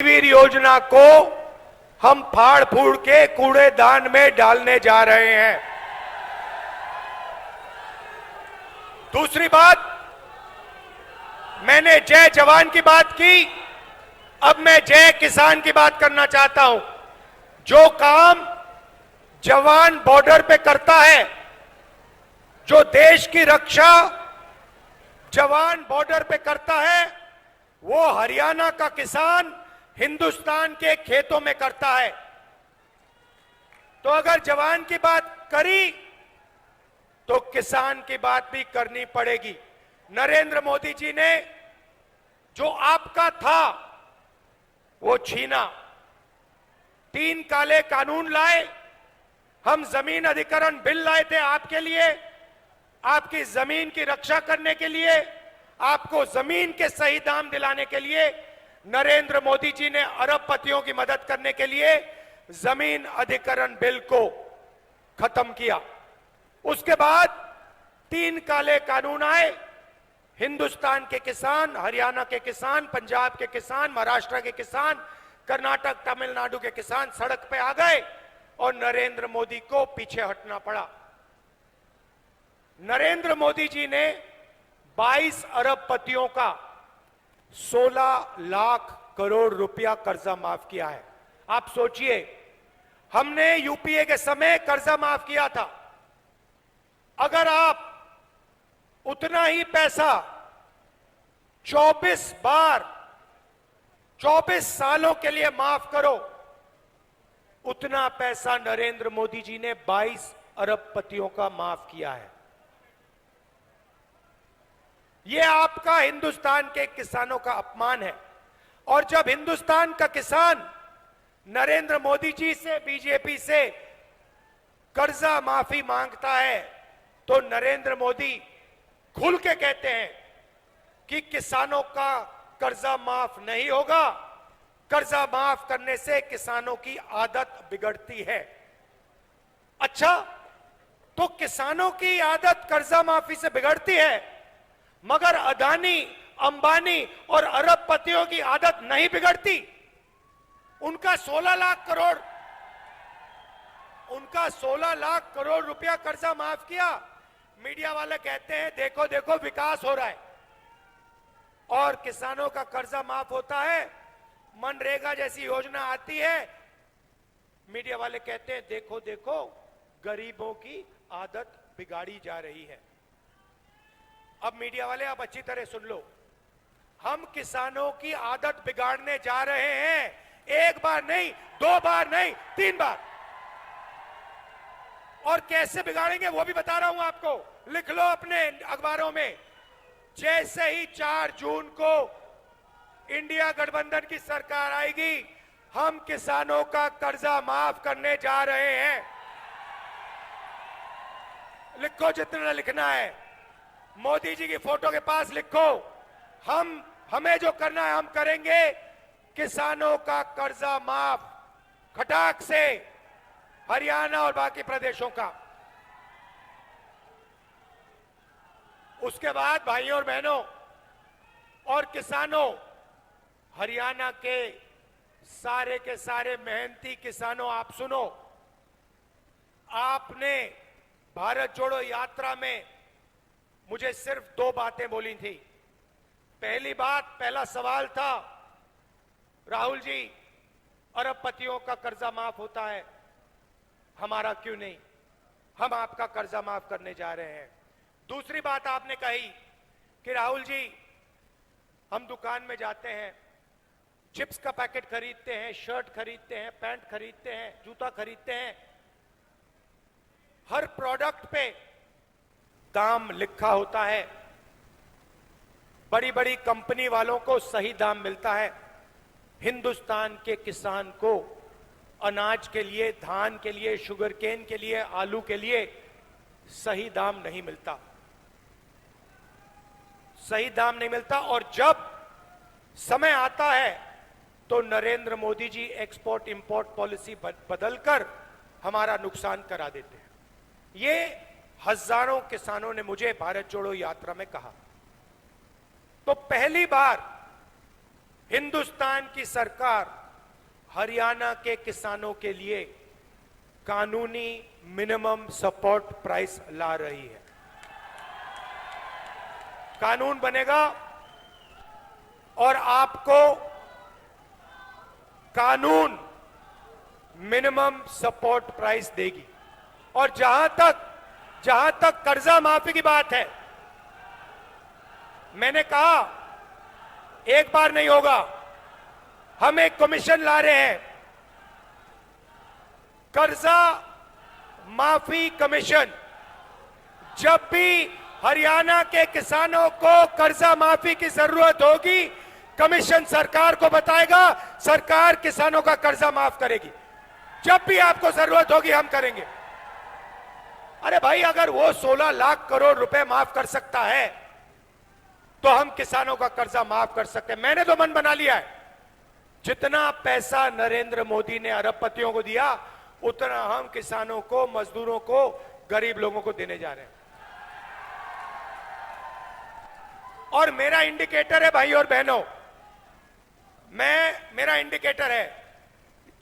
वीर योजना को हम फाड़ फूड़ के कूड़ेदान में डालने जा रहे हैं। दूसरी बात, मैंने जय जवान की बात की, अब मैं जय किसान की बात करना चाहता हूं। जो काम जवान बॉर्डर पे करता है, जो देश की रक्षा जवान बॉर्डर पे करता है, वो हरियाणा का किसान हिंदुस्तान के खेतों में करता है। तो अगर जवान की बात करी तो किसान की बात भी करनी पड़ेगी। नरेंद्र मोदी जी ने जो आपका था वो छीना, 3 काले कानून लाए, हम जमीन अधिग्रहण बिल लाए थे आपके लिए, आपकी जमीन की रक्षा करने के लिए, आपको जमीन के सही दाम दिलाने के लिए। नरेंद्र मोदी जी ने अरबपतियों की मदद करने के लिए जमीन अधिग्रहण बिल को खत्म किया। उसके बाद 3 काले कानून आए। हिंदुस्तान के किसान, हरियाणा के किसान, पंजाब के किसान, महाराष्ट्र के किसान, कर्नाटक, तमिलनाडु के किसान सड़क पे आ गए और नरेंद्र मोदी को पीछे हटना पड़ा। नरेंद्र मोदी जी ने 22 अरबपतियों का 16 लाख करोड़ रुपया कर्जा माफ किया है। आप सोचिए, हमने यूपीए के समय कर्जा माफ किया था। अगर आप उतना ही पैसा 24 बार 24 सालों के लिए माफ करो, उतना पैसा नरेंद्र मोदी जी ने 22 अरबपतियों का माफ किया है। यह आपका हिंदुस्तान के किसानों का अपमान है। और जब हिंदुस्तान का किसान नरेंद्र मोदी जी से, बीजेपी से कर्जा माफी मांगता है तो नरेंद्र मोदी खुल के कहते हैं कि किसानों का कर्जा माफ नहीं होगा, कर्जा माफ करने से किसानों की आदत बिगड़ती है। अच्छा, तो किसानों की आदत कर्जा माफी से बिगड़ती है, मगर अदानी, अंबानी और अरबपतियों की आदत नहीं बिगड़ती। उनका 16 लाख करोड़ रुपया कर्जा माफ किया। मीडिया वाले कहते हैं देखो देखो विकास हो रहा है, और किसानों का कर्जा माफ होता है, मनरेगा जैसी योजना आती है, मीडिया वाले कहते हैं देखो देखो गरीबों की आदत बिगाड़ी जा रही है। अब मीडिया वाले आप अच्छी तरह सुन लो, हम किसानों की आदत बिगाड़ने जा रहे हैं। 1 बार नहीं, 2 बार नहीं, 3 बार। और कैसे बिगाड़ेंगे वो भी बता रहा हूं आपको, लिख लो अपने अखबारों में। जैसे ही 4 जून को इंडिया गठबंधन की सरकार आएगी, हम किसानों का कर्जा माफ करने जा रहे हैं। लिखो जितना लिखना है, मोदी जी की फोटो के पास लिखो, हमें जो करना है हम करेंगे। किसानों का कर्जा माफ खटाक से, हरियाणा और बाकी प्रदेशों का। उसके बाद भाइयों और बहनों और किसानों, हरियाणा के सारे मेहनती किसानों, आप सुनो। आपने भारत जोड़ो यात्रा में मुझे सिर्फ 2 बातें बोली थी। पहली बात, पहला सवाल था, राहुल जी अरबपतियों का कर्जा माफ होता है, हमारा क्यों नहीं? हम आपका कर्जा माफ करने जा रहे हैं। दूसरी बात आपने कही कि राहुल जी हम दुकान में जाते हैं, चिप्स का पैकेट खरीदते हैं, शर्ट खरीदते हैं, पैंट खरीदते हैं, जूता खरीदते हैं, हर प्रोडक्ट पे दाम लिखा होता है, बड़ी बड़ी कंपनी वालों को सही दाम मिलता है, हिंदुस्तान के किसान को अनाज के लिए, धान के लिए, शुगर केन के लिए, आलू के लिए सही दाम नहीं मिलता, सही दाम नहीं मिलता। और जब समय आता है तो Narendra Modi ji export import policy बदलकर हमारा नुकसान करा देते हैं। ये हजारों किसानों ने मुझे भारत जोड़ो यात्रा में कहा। तो पहली बार हिंदुस्तान की सरकार हरियाणा के किसानों के लिए कानूनी मिनिमम सपोर्ट प्राइस ला रही है। कानून बनेगा और आपको कानून मिनिमम सपोर्ट प्राइस देगी। और जहां तक कर्जा माफी की बात है, मैंने कहा एक बार नहीं होगा, हम एक कमीशन ला रहे हैं, कर्जा माफी कमीशन। जब भी हरियाणा के किसानों को कर्जा माफी की जरूरत होगी, कमीशन सरकार को बताएगा, सरकार किसानों का कर्जा माफ करेगी। जब भी आपको जरूरत होगी हम करेंगे। अरे भाई, अगर वो 16 लाख करोड़ रुपए माफ कर सकता है तो हम किसानों का कर्जा माफ कर सकते हैं। मैंने तो मन बना लिया है, जितना पैसा नरेंद्र मोदी ने अरबपतियों को दिया उतना हम किसानों को, मजदूरों को, गरीब लोगों को देने जा रहे हैं। और मेरा इंडिकेटर है भाई और बहनों, मेरा इंडिकेटर है,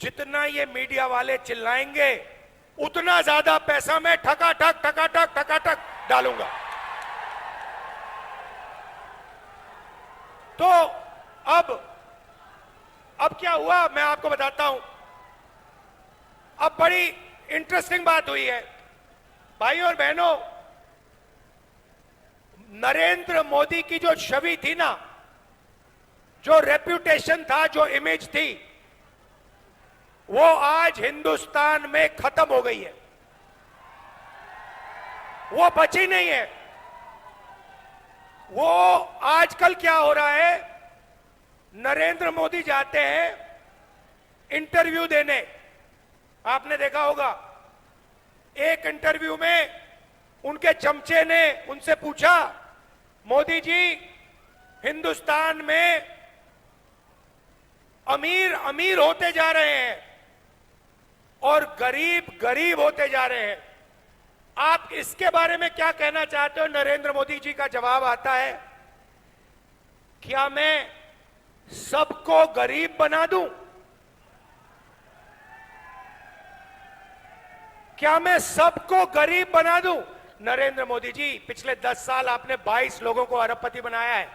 जितना ये मीडिया वाले चिल्लाएंगे उतना ज्यादा पैसा मैं ठकाठक डालूंगा। तो अब क्या हुआ मैं आपको बताता हूं। अब बड़ी इंटरेस्टिंग बात हुई है भाई और बहनों। नरेंद्र मोदी की जो छवि थी ना, जो रेप्यूटेशन था, जो इमेज थी, वो आज हिंदुस्तान में खत्म हो गई है, वो बची नहीं है। वो आजकल क्या हो रहा है, नरेंद्र मोदी जाते हैं इंटरव्यू देने, आपने देखा होगा, एक इंटरव्यू में उनके चमचे ने उनसे पूछा, मोदी जी हिंदुस्तान में अमीर अमीर होते जा रहे हैं और गरीब गरीब होते जा रहे हैं, आप इसके बारे में क्या कहना चाहते हो? नरेंद्र मोदी जी का जवाब आता है, क्या मैं सबको गरीब बना दूं? क्या मैं सबको गरीब बना दूं? नरेंद्र मोदी जी, पिछले 10 साल आपने 22 लोगों को अरबपति बनाया है,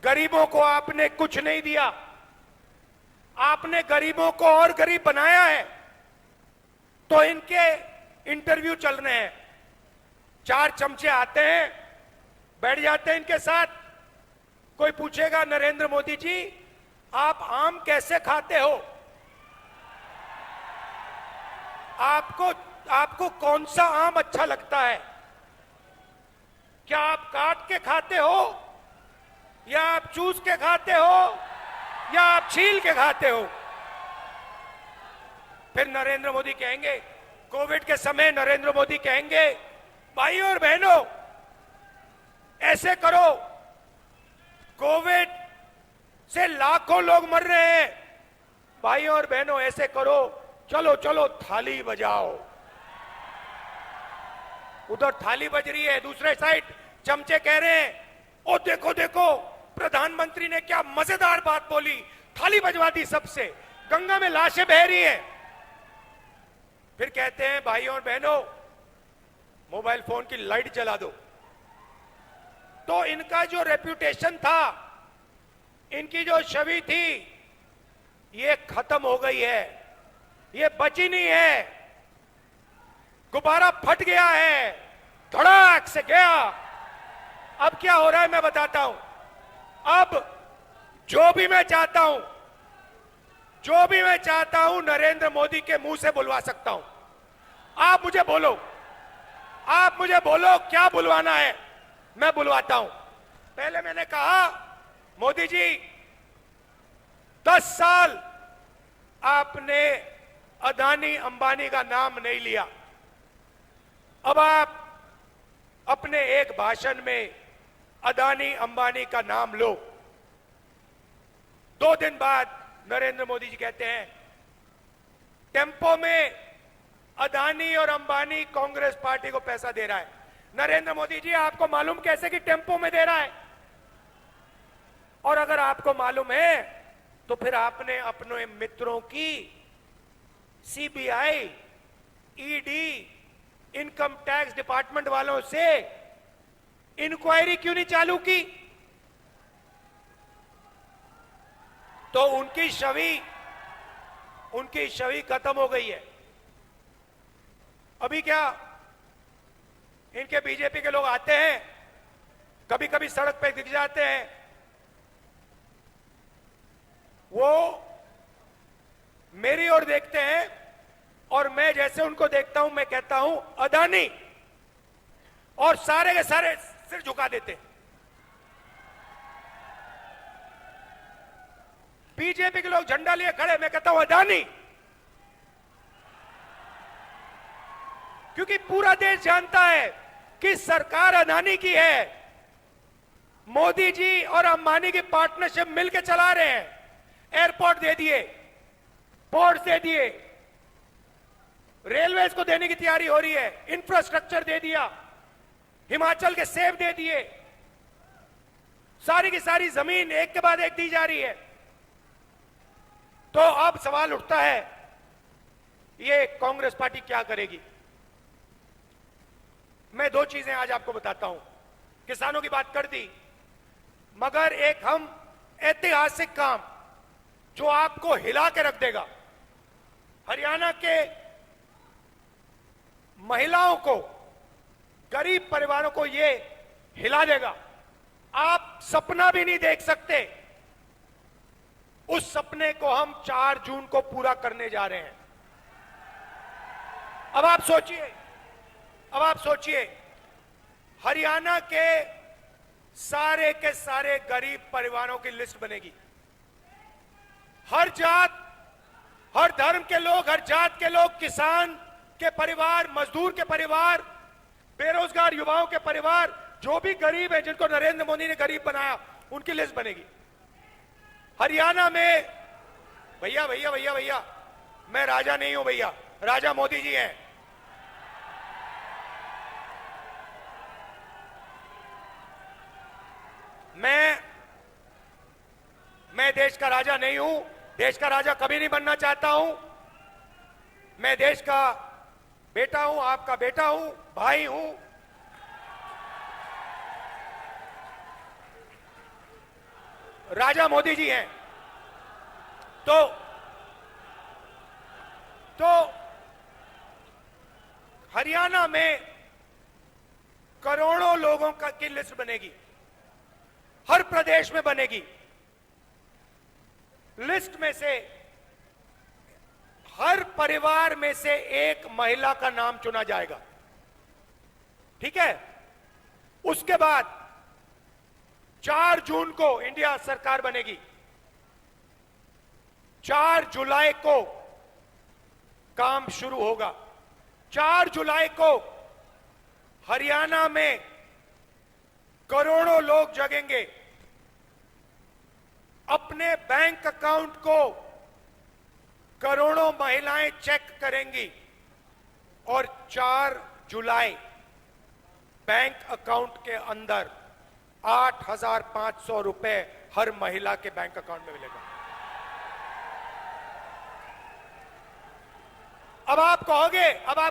गरीबों को आपने कुछ नहीं दिया, आपने गरीबों को और गरीब बनाया है। तो इनके इंटरव्यू चल रहे हैं, 4 चमचे आते हैं, बैठ जाते हैं इनके साथ, कोई पूछेगा नरेंद्र मोदी जी आप आम कैसे खाते हो, आपको कौन सा आम अच्छा लगता है, क्या आप काट के खाते हो या आप चूस के खाते हो या आप छील के खाते हो? फिर नरेंद्र मोदी कहेंगे, कोविड के समय नरेंद्र मोदी कहेंगे, भाई और बहनों ऐसे करो, कोविड से लाखों लोग मर रहे हैं, भाई और बहनों ऐसे करो, चलो चलो थाली बजाओ। उधर थाली बज रही है, दूसरे साइड चमचे कह रहे हैं, ओ देखो देखो प्रधानमंत्री ने क्या मजेदार बात बोली, थाली बजवा दी सबसे, गंगा में लाशें बह रही हैं। फिर कहते हैं भाइयों और बहनों मोबाइल फोन की लाइट जला दो। तो इनका जो रेप्यूटेशन था, इनकी जो छवि थी, ये खत्म हो गई है, ये बची नहीं है, गुब्बारा फट गया है, धड़ाक से गया। अब क्या हो रहा है मैं बताता हूं। अब जो भी मैं चाहता हूं नरेंद्र मोदी के मुंह से बुलवा सकता हूं। आप मुझे बोलो क्या बुलवाना है, मैं बुलवाता हूं। पहले मैंने कहा मोदी जी 10 साल आपने अदानी अंबानी का नाम नहीं लिया, अब आप अपने एक भाषण में अदानी अंबानी का नाम लो। 2 दिन बाद नरेंद्र मोदी जी कहते हैं टेम्पो में अदानी और अंबानी कांग्रेस पार्टी को पैसा दे रहा है। नरेंद्र मोदी जी आपको मालूम कैसे कि टेम्पो में दे रहा है? और अगर आपको मालूम है तो फिर आपने अपने मित्रों की CBI, ED, income tax department वालों से इंक्वायरी क्यों नहीं चालू की? तो उनकी छवि खत्म हो गई है। अभी क्या इनके बीजेपी के लोग आते हैं, कभी कभी सड़क पे दिख जाते हैं, वो मेरी ओर देखते हैं और मैं जैसे उनको देखता हूं मैं कहता हूं अदानी, और सारे के सारे सिर झुका देते हैं। बीजेपी के लोग झंडा लिए खड़े, मैं कहता हूं अदानी, क्योंकि पूरा देश जानता है कि सरकार अदानी की है। मोदी जी और अंबानी की पार्टनरशिप मिलकर चला रहे हैं। एयरपोर्ट दे दिए, पोर्ट दे दिए, रेलवेज को देने की तैयारी हो रही है, इंफ्रास्ट्रक्चर दे दिया, हिमाचल के सेब दे दिए, सारी की सारी जमीन एक के बाद एक दी जा रही है। तो अब सवाल उठता है ये कांग्रेस पार्टी क्या करेगी? मैं दो चीजें आज आपको बताता हूं। किसानों की बात कर दी, मगर एक हम ऐतिहासिक काम जो आपको हिला के रख देगा, हरियाणा के महिलाओं को, गरीब परिवारों को ये हिला देगा। आप सपना भी नहीं देख सकते। उस सपने को हम 4 जून को पूरा करने जा रहे हैं। अब आप सोचिए, हरियाणा के सारे गरीब परिवारों की लिस्ट बनेगी। हर जात, हर धर्म के लोग, हर जात के लोग, किसान के परिवार, मजदूर के परिवार, बेरोजगार युवाओं के परिवार, जो भी गरीब है, जिनको नरेंद्र मोदी ने गरीब बनाया, उनकी लिस्ट बनेगी हरियाणा में। भैया, मैं राजा नहीं हूं भैया, राजा मोदी जी हैं। मैं देश का राजा नहीं हूं, देश का राजा कभी नहीं बनना चाहता हूं। मैं देश का बेटा हूं, आपका बेटा हूं, भाई हूं। राजा मोदी जी हैं। तो हरियाणा में करोड़ों लोगों की लिस्ट बनेगी, हर प्रदेश में बनेगी। लिस्ट में से हर परिवार में से एक महिला का नाम चुना जाएगा, ठीक है? उसके बाद 4 जून को इंडिया सरकार बनेगी। 4 जुलाई को काम शुरू होगा। 4 जुलाई को हरियाणा में करोड़ों लोग जगेंगे, अपने बैंक अकाउंट को करोड़ों महिलाएं चेक करेंगी और 4 जुलाई बैंक अकाउंट के अंदर 8,500 रुपए हर महिला के बैंक अकाउंट में मिलेगा। अब आप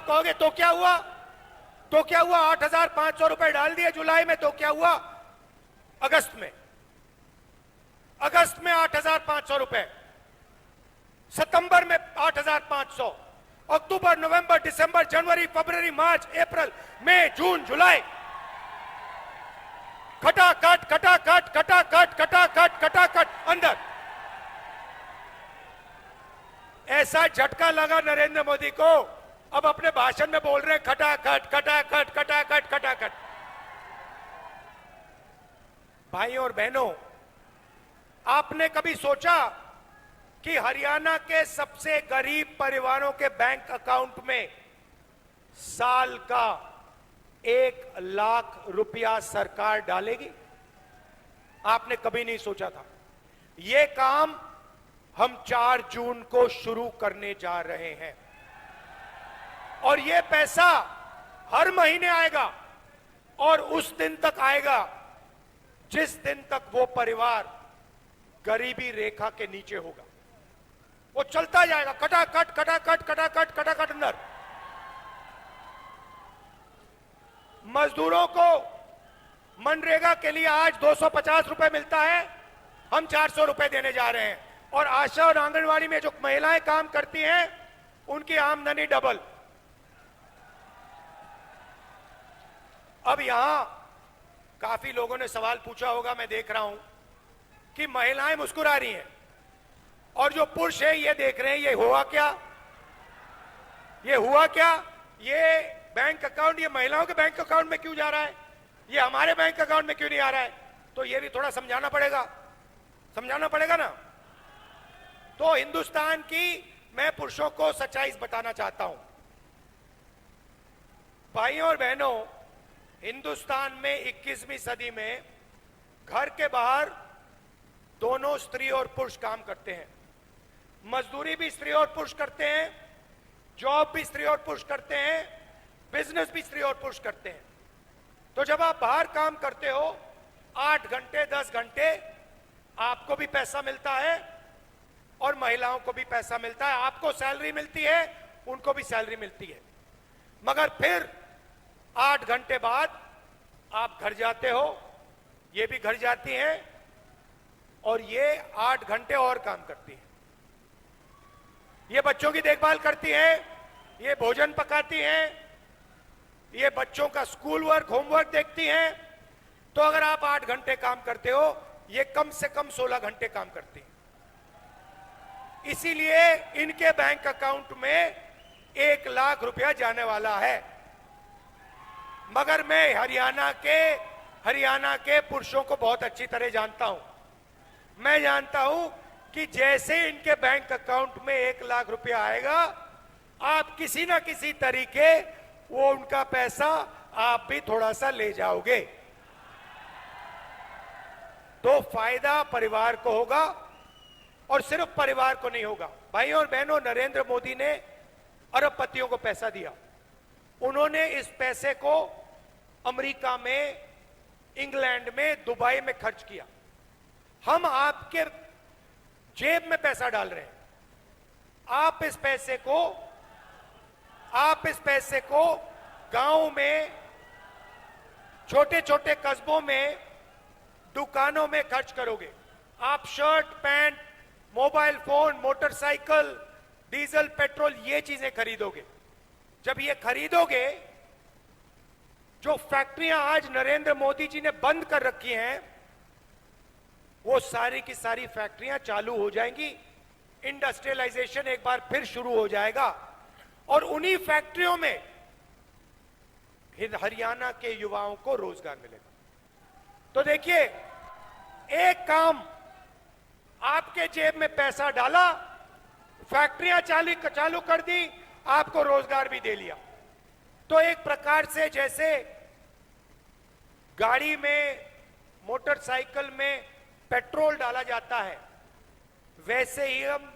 कहोगे तो क्या हुआ? 8,500 रुपए डाल दिए जुलाई में, तो क्या हुआ? अगस्त में 8,500 रुपए, सितंबर में 8,500, अक्टूबर, नवंबर, दिसंबर, जनवरी, फरवरी, मार्च, अप्रैल, मई, जून, जुलाई, खटाखट अंदर। ऐसा झटका लगा नरेंद्र मोदी को, अब अपने भाषण में बोल रहे हैं खटाखट। भाइयों और बहनों, आपने कभी सोचा कि हरियाणा के सबसे गरीब परिवारों के बैंक अकाउंट में साल का 1 लाख रुपया सरकार डालेगी? आपने कभी नहीं सोचा था। यह काम हम 4 जून को शुरू करने जा रहे हैं और यह पैसा हर महीने आएगा और उस दिन तक आएगा जिस दिन तक वो परिवार गरीबी रेखा के नीचे होगा। वो चलता जाएगा कटाकट कटाकट कटाकट कटाकट अंदर। मजदूरों को मनरेगा के लिए आज 250 रुपए मिलता है, हम 400 रुपए देने जा रहे हैं। और आशा और आंगनवाड़ी में जो महिलाएं काम करती हैं उनकी आमदनी डबल। अब यहां काफी लोगों ने सवाल पूछा होगा, मैं देख रहा हूं कि महिलाएं मुस्कुरा रही हैं और जो पुरुष है ये देख रहे हैं, ये हुआ क्या, ये हुआ क्या, ये बैंक अकाउंट ये महिलाओं के बैंक अकाउंट में क्यों जा रहा है, ये हमारे बैंक अकाउंट में क्यों नहीं आ रहा है। तो ये भी थोड़ा समझाना पड़ेगा ना। तो हिंदुस्तान की मैं पुरुषों को सच्चाई बताना चाहता हूं। भाइयों और बहनों, हिंदुस्तान में 21वीं सदी में घर के बाहर दोनों स्त्री और पुरुष काम करते हैं। मजदूरी भी स्त्री और पुरुष करते हैं, जॉब भी स्त्री और पुरुष करते हैं, बिजनेस भी स्त्री और पुरुष करते हैं। तो जब आप बाहर काम करते हो 8 घंटे 10 घंटे, आपको भी पैसा मिलता है और महिलाओं को भी पैसा मिलता है। आपको सैलरी मिलती है, उनको भी सैलरी मिलती है। मगर फिर 8 घंटे बाद आप घर जाते हो, ये भी घर जाती हैं और ये 8 घंटे और काम करती है। ये बच्चों की देखभाल करती हैं, ये भोजन पकाती हैं, ये बच्चों का स्कूल वर्क होमवर्क देखती हैं। तो अगर आप 8 घंटे काम करते हो, ये कम से कम 16 घंटे काम करती हैं। इसीलिए इनके बैंक अकाउंट में 1 लाख रुपया जाने वाला है। मगर मैं हरियाणा के पुरुषों को बहुत अच्छी तरह जानता हूं। मैं जानता हूं कि जैसे इनके बैंक अकाउंट में 1 लाख रुपया आएगा, आप किसी ना किसी तरीके वो उनका पैसा आप भी थोड़ा सा ले जाओगे, तो फायदा परिवार को होगा और सिर्फ परिवार को नहीं होगा। भाइयों और बहनों, नरेंद्र मोदी ने अरबपतियों को पैसा दिया। उन्होंने इस पैसे को अमेरिका में, इंग्लैंड में, दुबई में खर्च किया। हम आपके जेब में पैसा डाल रहे हैं। आप इस पैसे को गांव में, छोटे छोटे कस्बों में, दुकानों में खर्च करोगे। आप shirt, pant, mobile phone, motorcycle, diesel, petrol, ये चीजें खरीदोगे। जब ये खरीदोगे, जो फैक्ट्रियां आज नरेंद्र मोदी जी ने बंद कर रखी हैं, वो सारी की सारी फैक्ट्रियां चालू हो जाएंगी। इंडस्ट्रियलाइजेशन एक बार फिर शुरू हो जाएगा और उन्हीं फैक्ट्रियों में हरियाणा के युवाओं को रोजगार मिलेगा। तो देखिए, एक काम, आपके जेब में पैसा डाला, फैक्ट्रियां चालू कर दी, आपको रोजगार भी दे लिया। तो एक प्रकार से जैसे गाड़ी में, मोटरसाइकिल में पेट्रोल डाला जाता है, वैसे ही हम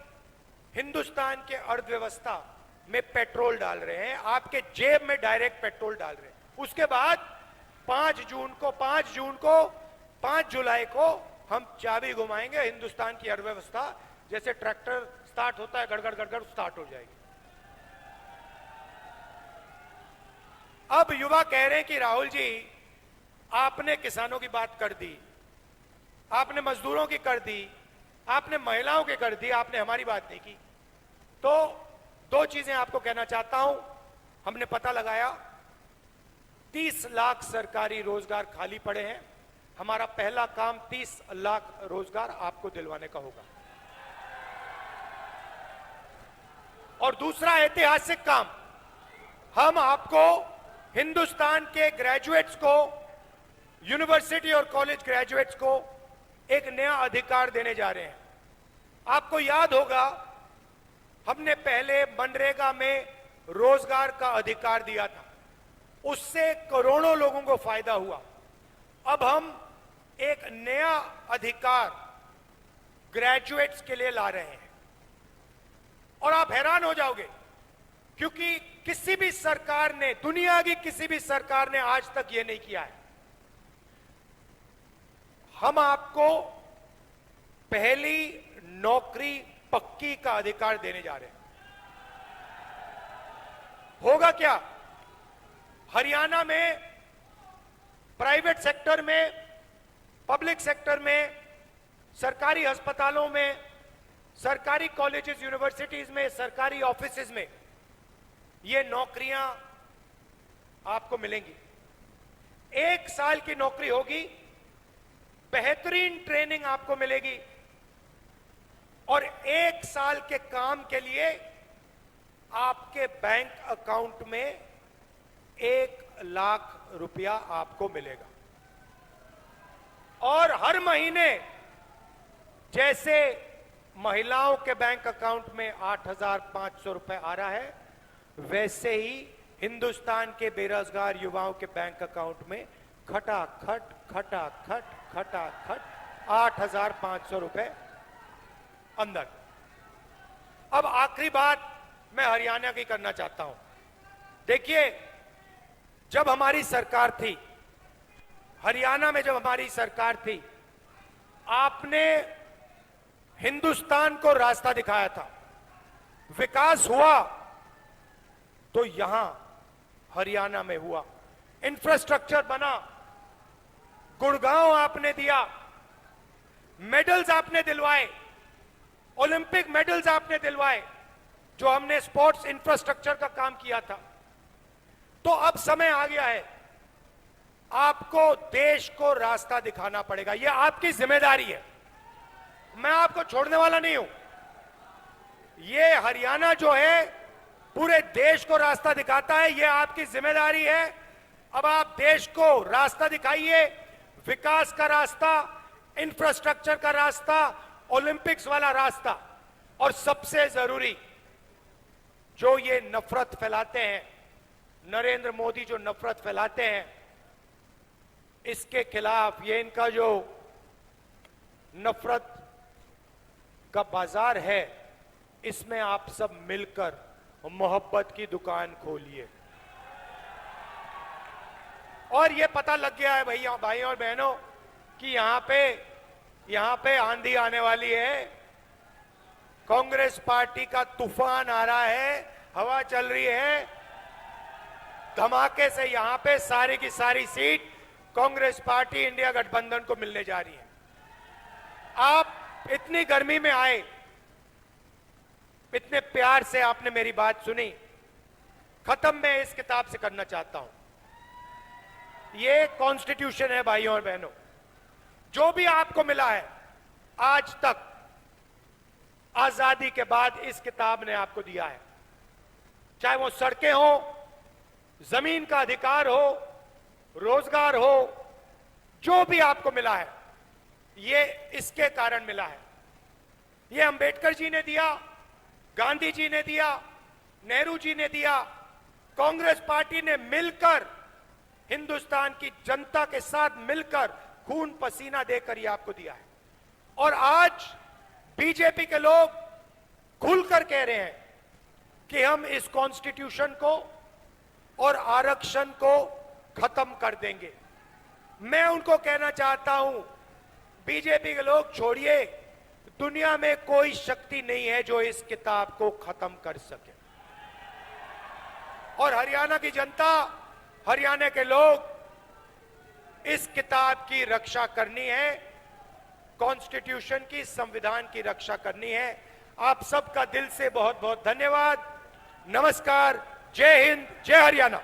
हिंदुस्तान के अर्थव्यवस्था में पेट्रोल डाल रहे हैं। आपके जेब में डायरेक्ट पेट्रोल डाल रहे हैं। उसके बाद 5 जुलाई को हम चाबी घुमाएंगे, हिंदुस्तान की अर्थव्यवस्था जैसे ट्रैक्टर स्टार्ट होता है, गड़गड़ गड़गड़ स्टार्ट हो जाएगी। अब युवा कह रहे हैं कि राहुल जी, आपने किसानों की बात कर दी, आपने मजदूरों की कर दी, आपने महिलाओं की कर दी, आपने हमारी बात नहीं की। तो 2 चीजें आपको कहना चाहता हूं। हमने पता लगाया 30 लाख सरकारी रोजगार खाली पड़े हैं। हमारा पहला काम 30 लाख रोजगार आपको दिलवाने का होगा। और दूसरा ऐतिहासिक काम, हम आपको हिंदुस्तान के ग्रेजुएट्स को, यूनिवर्सिटी और कॉलेज ग्रेजुएट्स को एक नया अधिकार देने जा रहे हैं। आपको याद होगा, हमने पहले मनरेगा में रोजगार का अधिकार दिया था, उससे करोड़ों लोगों को फायदा हुआ। अब हम एक नया अधिकार ग्रेजुएट्स के लिए ला रहे हैं और आप हैरान हो जाओगे, क्योंकि किसी भी सरकार ने, दुनिया की किसी भी सरकार ने आज तक यह नहीं किया है। हम आपको पहली नौकरी पक्की का अधिकार देने जा रहे हैं। होगा क्या? हरियाणा में प्राइवेट सेक्टर में, पब्लिक सेक्टर में, सरकारी अस्पतालों में, सरकारी कॉलेजेस, यूनिवर्सिटीज में, सरकारी ऑफिसेज में ये नौकरियां आपको मिलेंगी। 1 साल की नौकरी होगी, बेहतरीन ट्रेनिंग आपको मिलेगी और 1 साल के काम के लिए आपके बैंक अकाउंट में 1 लाख रुपया आपको मिलेगा। और हर महीने जैसे महिलाओं के बैंक अकाउंट में 8,500 रुपए आ रहा है, वैसे ही हिंदुस्तान के बेरोजगार युवाओं के बैंक अकाउंट में खटाखट खटाखट खटाखट 8,500 रुपए अंदर। अब आखिरी बात मैं हरियाणा की करना चाहता हूं। देखिए, जब हमारी सरकार थी, हरियाणा में जब हमारी सरकार थी, आपने हिंदुस्तान को रास्ता दिखाया था। विकास हुआ तो यहां हरियाणा में हुआ, इंफ्रास्ट्रक्चर बना, गुड़गांव आपने दिया, मेडल्स आपने दिलवाए, ओलंपिक मेडल्स आपने दिलवाए, जो हमने स्पोर्ट्स इंफ्रास्ट्रक्चर का काम किया था। तो अब समय आ गया है, आपको देश को रास्ता दिखाना पड़ेगा। यह आपकी जिम्मेदारी है, मैं आपको छोड़ने वाला नहीं हूं। यह हरियाणा जो है पूरे देश को रास्ता दिखाता है, यह आपकी जिम्मेदारी है। अब आप देश को रास्ता दिखाइए, विकास का रास्ता, इंफ्रास्ट्रक्चर का रास्ता, ओलंपिक्स वाला रास्ता। और सबसे जरूरी, जो ये नफरत फैलाते हैं, नरेंद्र मोदी जो नफरत फैलाते हैं, इसके खिलाफ, ये इनका जो नफरत का बाजार है, इसमें आप सब मिलकर मोहब्बत की दुकान खोलिए। और ये पता लग गया है भैया, भाई और बहनों, कि यहां पे आंधी आने वाली है, कांग्रेस पार्टी का तूफान आ रहा है, हवा चल रही है, धमाके से यहां पे सारी की सारी सीट कांग्रेस पार्टी इंडिया गठबंधन को मिलने जा रही है। आप इतनी गर्मी में आए, इतने प्यार से आपने मेरी बात सुनी। खत्म मैं इस किताब से करना चाहता हूं। ये कॉन्स्टिट्यूशन है भाइयों और बहनों, जो भी आपको मिला है आज तक, आजादी के बाद इस किताब ने आपको दिया है। चाहे वो सड़कें हो, जमीन का अधिकार हो, रोजगार हो, जो भी आपको मिला है, ये इसके कारण मिला है। ये अंबेडकर जी ने दिया, गांधी जी ने दिया, नेहरू जी ने दिया, कांग्रेस पार्टी ने मिलकर, हिंदुस्तान की जनता के साथ मिलकर खून पसीना देकर ये आपको दिया है। और आज बीजेपी के लोग खुलकर कह रहे हैं कि हम इस कॉन्स्टिट्यूशन को और आरक्षण को खत्म कर देंगे। मैं उनको कहना चाहता हूं, बीजेपी के लोग छोड़िए, दुनिया में कोई शक्ति नहीं है जो इस किताब को खत्म कर सके। और हरियाणा की जनता, हरियाणा के लोग इस किताब की रक्षा करनी है, कॉन्स्टिट्यूशन की, संविधान की रक्षा करनी है। आप सबका दिल से बहुत बहुत धन्यवाद। नमस्कार, जय हिंद, जय हरियाणा।